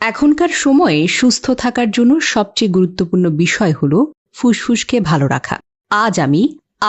এখনকার সময়ে সুস্থ থাকার জন্য সবচেয়ে গুরুত্বপূর্ণ বিষয় হলো ফুসফুসকে ভালো রাখা। আজ আমি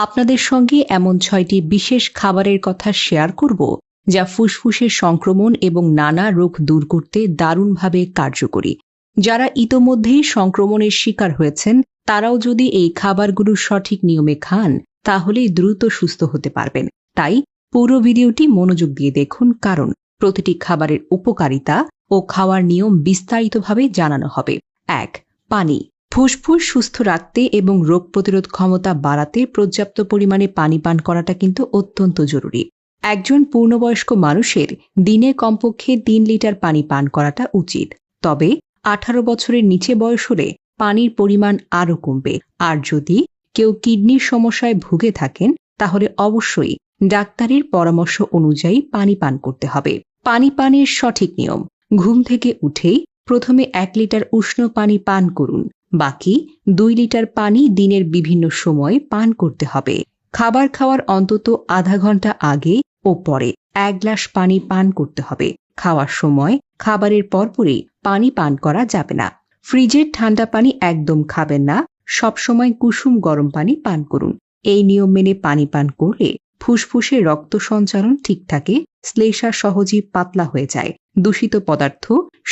আপনাদের সঙ্গে এমন 6টি বিশেষ খাবারের কথা শেয়ার করব যা ফুসফুসের সংক্রমণ এবং নানা রোগ দূর করতে দারুণভাবে কার্যকরী। যারা ইতোমধ্যেই সংক্রমণের শিকার হয়েছেন তারাও যদি এই খাবারগুলো সঠিক নিয়মে খান তাহলে দ্রুত সুস্থ হতে পারবেন। তাই পুরো ভিডিওটি মনোযোগ দিয়ে দেখুন, কারণ প্রতিটি খাবারের উপকারিতা ও খাওয়ার নিয়ম বিস্তারিতভাবে জানানো হবে। 1. পানি। ফুসফুস সুস্থ রাখতে এবং রোগ প্রতিরোধ ক্ষমতা বাড়াতে পর্যাপ্ত পরিমাণে পানি পান করাটা কিন্তু অত্যন্ত জরুরি। একজন পূর্ণবয়স্ক মানুষের দিনে কমপক্ষে 3 লিটার পানি পান করাটা উচিত। তবে 18 বছরের নিচে বয়স হলে পানির পরিমাণ আরও কমবে। আর যদি কেউ কিডনির সমস্যায় ভুগে থাকেন তাহলে অবশ্যই ডাক্তারের পরামর্শ অনুযায়ী পানি পান করতে হবে। পানি পানের সঠিক নিয়ম। ঘুম থেকে উঠেই প্রথমে 1 লিটার উষ্ণ পানি পান করুন। বাকি 2 লিটার পানি দিনের বিভিন্ন সময়ে পান করতে হবে। খাবার খাওয়ার অন্তত আধা ঘন্টা আগে ও পরে 1 গ্লাস পানি পান করতে হবে। খাওয়ার সময় খাবারের পরপরই পানি পান করা যাবে না। ফ্রিজের ঠান্ডা পানি একদম খাবেন না, সবসময় কুসুম গরম পানি পান করুন। এই নিয়ম মেনে পানি পান করলে ফুসফুসে রক্ত সঞ্চালন ঠিক থাকে, শ্লেষ্মা সহজেই পাতলা হয়ে যায়, দূষিত পদার্থ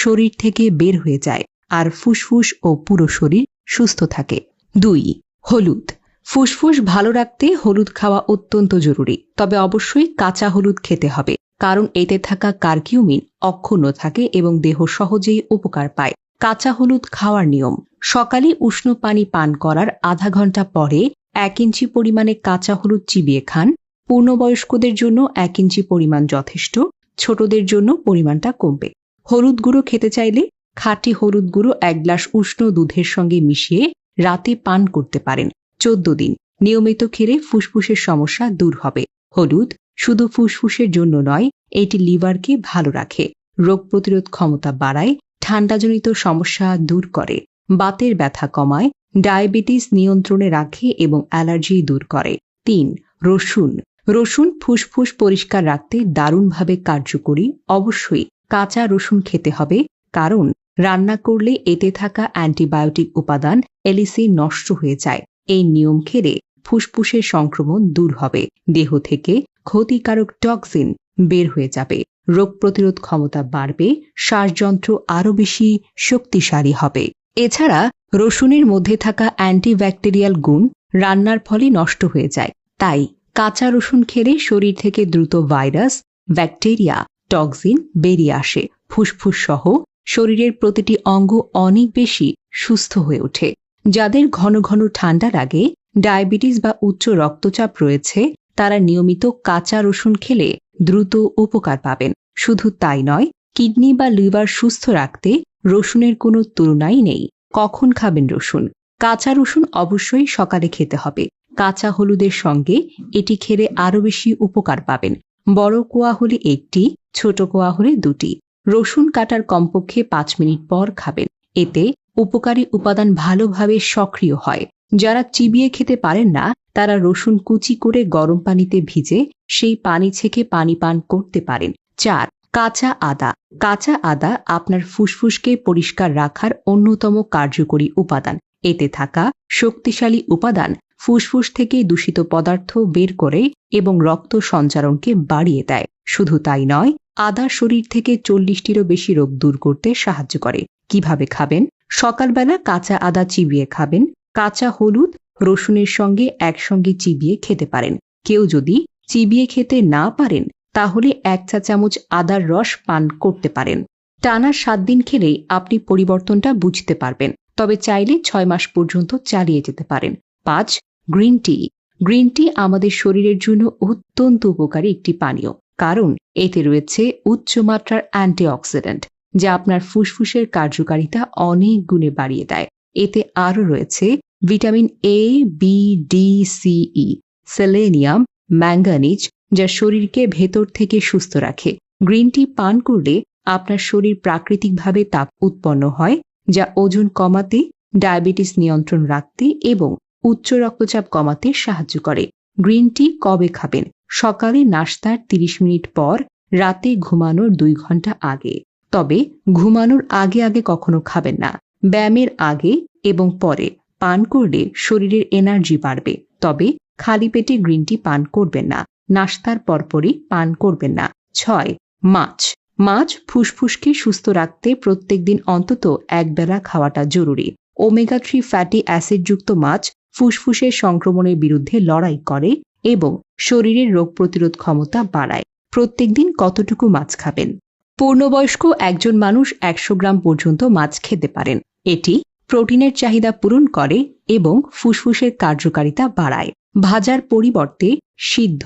শরীর থেকে বের হয়ে যায়, আর ফুসফুস ও পুরো শরীর সুস্থ থাকে। 2. হলুদ। ফুসফুস ভালো রাখতে হলুদ খাওয়া অত্যন্ত জরুরি, তবে অবশ্যই কাঁচা হলুদ খেতে হবে, কারণ এতে থাকা কারকিউমিন অক্ষুণ্ণ থাকে এবং দেহ সহজেই উপকার পায়। কাঁচা হলুদ খাওয়ার নিয়ম। সকালে উষ্ণ পানি পান করার আধা ঘন্টা পরে 1 ইঞ্চি পরিমাণে কাঁচা হলুদ চিবিয়ে খান। পূর্ণবয়স্কদের জন্য 1 ইঞ্চি পরিমাণ যথেষ্ট, ছোটদের জন্য পরিমাণটা কমবে। হলুদ গুঁড়ো খেতে চাইলে খাঁটি হলুদ গুঁড়ো 1 গ্লাস উষ্ণ দুধের সঙ্গে মিশিয়ে রাতে পান করতে পারেন। 14 দিন নিয়মিত খেলে ফুসফুসের সমস্যা দূর হবে। হলুদ শুধু ফুসফুসের জন্য নয়, এটি লিভারকে ভালো রাখে, রোগ প্রতিরোধ ক্ষমতা বাড়ায়, ঠান্ডাজনিত সমস্যা দূর করে, বাতের ব্যথা কমায়, ডায়াবেটিস নিয়ন্ত্রণে রাখে এবং অ্যালার্জি দূর করে। 3. রসুন। রসুন ফুসফুস পরিষ্কার রাখতে দারুণভাবে কার্যকরী। অবশ্যই কাঁচা রসুন খেতে হবে, কারণ রান্না করলে এতে থাকা অ্যান্টিবায়োটিক উপাদান এলিসি নষ্ট হয়ে যায়। এই নিয়ম খেলে ফুসফুসের সংক্রমণ দূর হবে, দেহ থেকে ক্ষতিকারক টক্সিন বের হয়ে যাবে, রোগ প্রতিরোধ ক্ষমতা বাড়বে, শ্বাসযন্ত্র আরও বেশি শক্তিশালী হবে। এছাড়া রসুনের মধ্যে থাকা অ্যান্টিব্যাকটেরিয়াল গুণ রান্নার ফলে নষ্ট হয়ে যায়, তাই কাঁচা রসুন খেলে শরীর থেকে দ্রুত ভাইরাস, ব্যাকটেরিয়া, টক্সিন বেরিয়ে আসে। ফুসফুস সহ শরীরের প্রতিটি অঙ্গ অনেক বেশি সুস্থ হয়ে ওঠে। যাদের ঘন ঘন ঠান্ডা লাগে, ডায়াবেটিস বা উচ্চ রক্তচাপ রয়েছে, তারা নিয়মিত কাঁচা রসুন খেলে দ্রুত উপকার পাবেন। শুধু তাই নয়, কিডনি বা লিভার সুস্থ রাখতে রসুনের কোনো তুলনাই নেই। কখন খাবেন রসুন? কাঁচা রসুন অবশ্যই সকালে খেতে হবে। কাঁচা হলুদের সঙ্গে এটি খেলে আরও বেশি উপকার পাবেন। বড় কোয়া হলে 1টি, ছোট কোয়া হলে 2টি। রসুন কাটার কমপক্ষে 5 মিনিট পর খাবেন, এতে উপকারী উপাদান ভালোভাবে সক্রিয় হয়। যারা চিবিয়ে খেতে পারেন না তারা রসুন কুচি করে গরম পানিতে ভিজে সেই পানি ছেঁকে পানি পান করতে পারেন। 4. কাঁচা আদা। কাঁচা আদা আপনার ফুসফুসকে পরিষ্কার রাখার অন্যতম কার্যকরী উপাদান। এতে থাকা শক্তিশালী উপাদান ফুসফুস থেকে দূষিত পদার্থ বের করে এবং রক্ত সঞ্চারণকে বাড়িয়ে দেয়। শুধু তাই নয়, আদা শরীর থেকে 40টিরও বেশি রোগ দূর করতে সাহায্য করে। কিভাবে খাবেন? সকালবেলা কাঁচা আদা চিবিয়ে খাবেন। কাঁচা হলুদ রসুনের সঙ্গে একসঙ্গে চিবিয়ে খেতে পারেন। কেউ যদি চিবিয়ে খেতে না পারেন তাহলে 1 চা চামচ আদার রস পান করতে পারেন। টানা 7 দিন খেলেই আপনি পরিবর্তনটা বুঝতে পারবেন, তবে চাইলে 6 মাস পর্যন্ত চালিয়ে যেতে পারেন। 5. Green tea. গ্রিন টি আমাদের শরীরের জন্য অত্যন্ত উপকারী একটি পানীয়, কারণ এতে রয়েছে উচ্চমাত্রার অ্যান্টিঅক্সিডেন্ট, যা আপনার ফুসফুসের কার্যকারিতা অনেক গুণে বাড়িয়ে দেয়। এতে আরও রয়েছে vitamin A, B, D, C, E, selenium, manganese, যা শরীরকে ভেতর থেকে সুস্থ রাখে। গ্রিন টি পান করলে আপনার শরীর প্রাকৃতিকভাবে তাপ উৎপন্ন হয়, যা ওজন কমাতে, ডায়াবেটিস নিয়ন্ত্রণ রাখতে এবং উচ্চ রক্তচাপ কমাতে সাহায্য করে। গ্রিন টি কবে খাবেন? সকালে নাস্তার 30 মিনিট পর, রাতে ঘুমানোর 2 ঘন্টা আগে। তবে ঘুমানোর আগে আগে কখনো খাবেন না। ব্যায়ামের আগে এবং পরে পান করলে শরীরের এনার্জি বাড়বে, তবে খালি পেটে গ্রিন টি পান করবেন না। নাস্তার পরপরই পান করবেন না। 6. মাছ। মাছ ফুসফুসকে সুস্থ রাখতে প্রত্যেকদিন অন্তত একবেলা খাওয়াটা জরুরি। ওমেগা 3 ফ্যাটি অ্যাসিডযুক্ত মাছ ফুসফুসের সংক্রমণের বিরুদ্ধে লড়াই করে এবং শরীরের রোগ প্রতিরোধ ক্ষমতা বাড়ায়। প্রত্যেকদিন কতটুকু মাছ খাবেন? পূর্ণবয়স্ক একজন মানুষ 100 গ্রাম পর্যন্ত মাছ খেতে পারেন। এটি প্রোটিনের চাহিদা পূরণ করে এবং ফুসফুসের কার্যকারিতা বাড়ায়। ভাজার পরিবর্তে সিদ্ধ,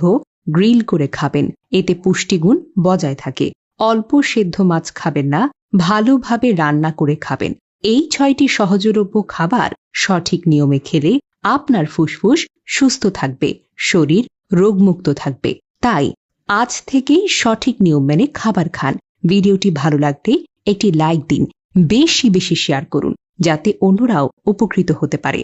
গ্রিল করে খাবেন, এতে পুষ্টিগুণ বজায় থাকে। অল্প সেদ্ধ মাছ খাবেন না, ভালোভাবে রান্না করে খাবেন। এই 6টি সহজলভ্য খাবার সঠিক নিয়মে খেলে আপনার ফুসফুস সুস্থ থাকবে, শরীর রোগমুক্ত থাকবে। তাই আজ থেকেই সঠিক নিয়ম মেনে খাবার খান। ভিডিওটি ভালো লাগলে একটি লাইক দিন, বেশি বেশি শেয়ার করুন যাতে অন্যরাও উপকৃত হতে পারে।